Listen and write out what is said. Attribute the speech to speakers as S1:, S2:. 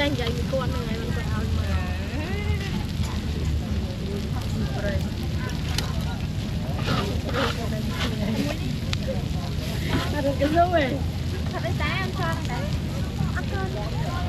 S1: Tranh vậy con này mình còn ao mà được cái dấu này thật đấy tá ăn cho đấy ăn con